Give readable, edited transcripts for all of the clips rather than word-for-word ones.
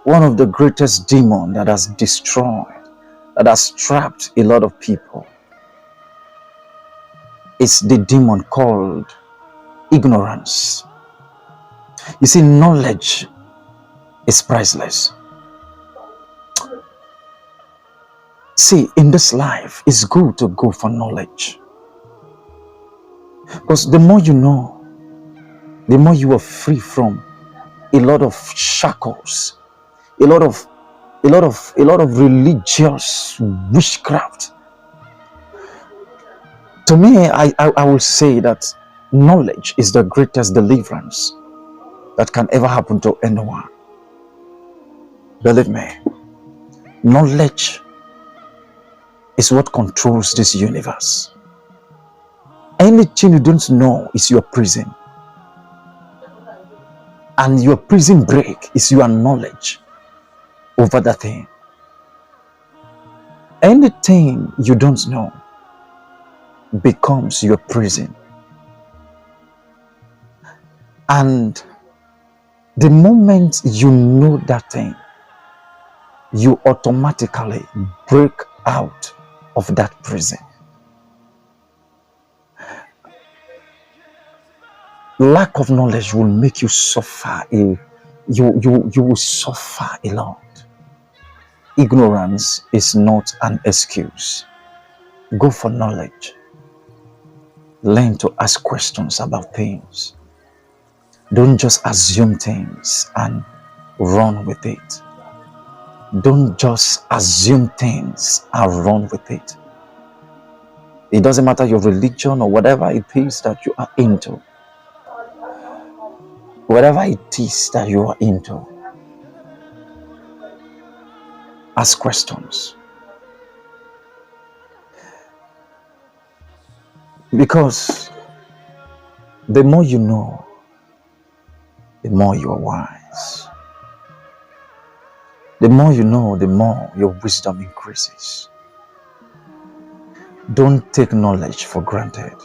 One of the greatest demons that has destroyed, that has trapped a lot of people is the demon called ignorance. You see, knowledge is priceless. See, in this life, it's good to go for knowledge. Because the more you know, the more you are free from a lot of shackles, a lot of religious witchcraft. To me, I will say that knowledge is the greatest deliverance that can ever happen to anyone. Believe me, knowledge is what controls this universe. Anything you don't know is your prison. And your prison break is your knowledge over that thing. Anything you don't know becomes your prison. And the moment you know that thing, you automatically break out of that prison. Lack of knowledge will make you suffer. You will suffer a lot. Ignorance is not an excuse. Go for knowledge. Learn to ask questions about things. Don't just assume things and run with it. Don't just assume things and run with it. It doesn't matter your religion or whatever it is that you are into. Whatever it is that you are into, ask questions. Because the more you know, the more you are wise. The more you know, the more your wisdom increases. Don't take knowledge for granted.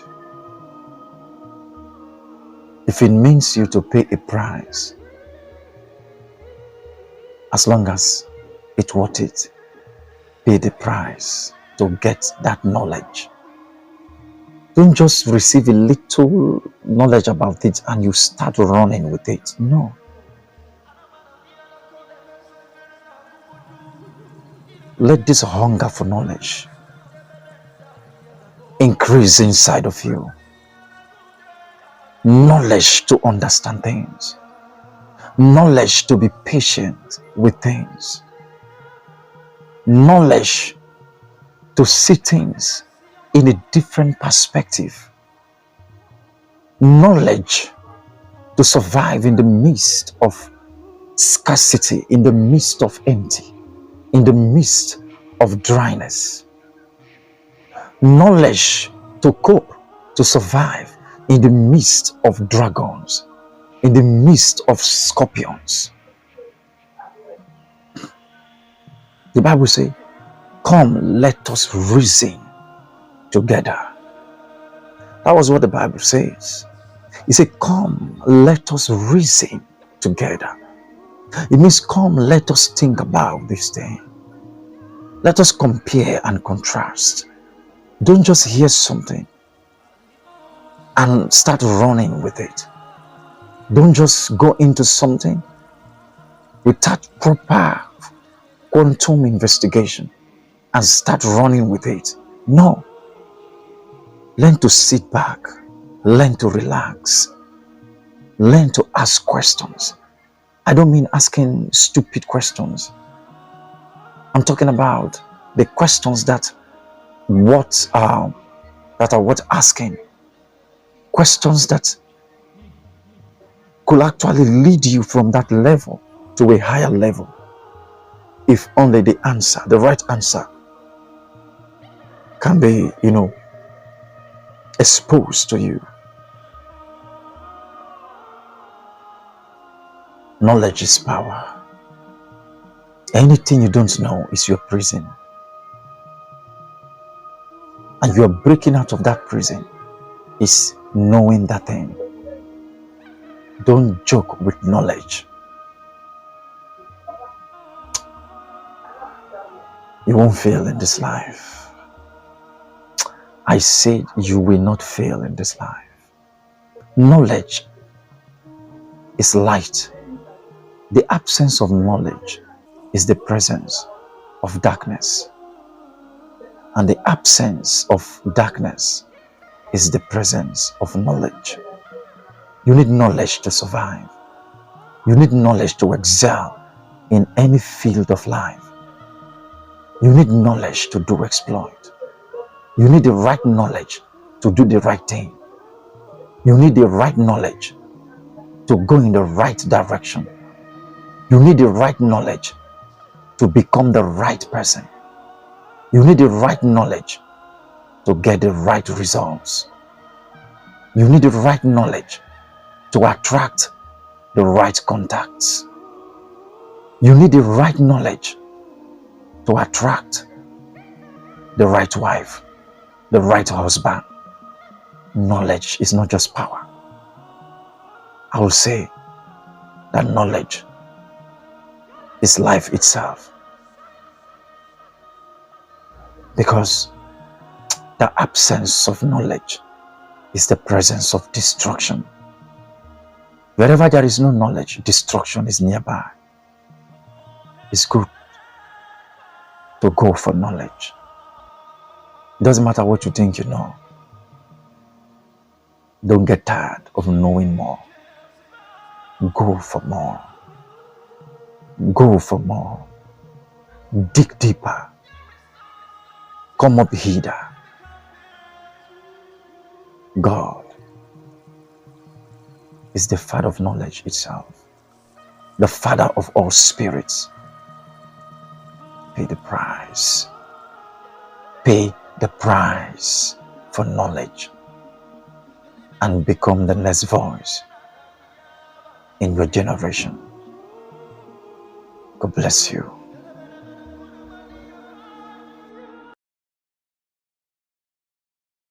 If it means you to pay a price, as long as it's worth it, pay the price to get that knowledge. Don't just receive a little knowledge about it and you start running with it. No. Let this hunger for knowledge increase inside of you. Knowledge to understand things. Knowledge to be patient with things. Knowledge to see things in a different perspective. Knowledge to survive in the midst of scarcity, in the midst of empty, in the midst of dryness. Knowledge to cope, to survive in the midst of dragons, in the midst of scorpions. The Bible says, come, let us reason together. That was what the Bible says. It said, come, let us reason together. It means, come, let us think about this thing. Let us compare and contrast. Don't just hear something and start running with it. Don't just go into something without proper quantum investigation and start running with it. No. Learn to sit back. Learn to relax. Learn to ask questions. I don't mean asking stupid questions. I'm talking about the questions that are worth asking. Questions that could actually lead you from that level to a higher level. If only the answer, the right answer, can be, exposed to you. Knowledge is power. Anything you don't know is your prison. And you are breaking out of that prison is knowing that thing. Don't joke with knowledge. You won't fail in this life. I said you will not fail in this life. Knowledge is light. The absence of knowledge is the presence of darkness. And the absence of darkness is the presence of knowledge. You need knowledge to survive. You need knowledge to excel in any field of life. You need knowledge to do exploit. You need the right knowledge to do the right thing. You need the right knowledge to go in the right direction. You need the right knowledge to become the right person. You need the right knowledge to get the right results. You need the right knowledge to attract the right contacts. You need the right knowledge to attract the right wife, the right husband. Knowledge is not just power. I will say that knowledge is life itself. Because the absence of knowledge is the presence of destruction. Wherever there is no knowledge, destruction is nearby. It's good to go for knowledge. It doesn't matter what you think you know. Don't get tired of knowing more. Go for more. Go for more. Dig deeper. Come up hither. God is the Father of knowledge itself, the Father of all spirits. Pay the price. Pay the price for knowledge and become the next voice in your generation. God bless you.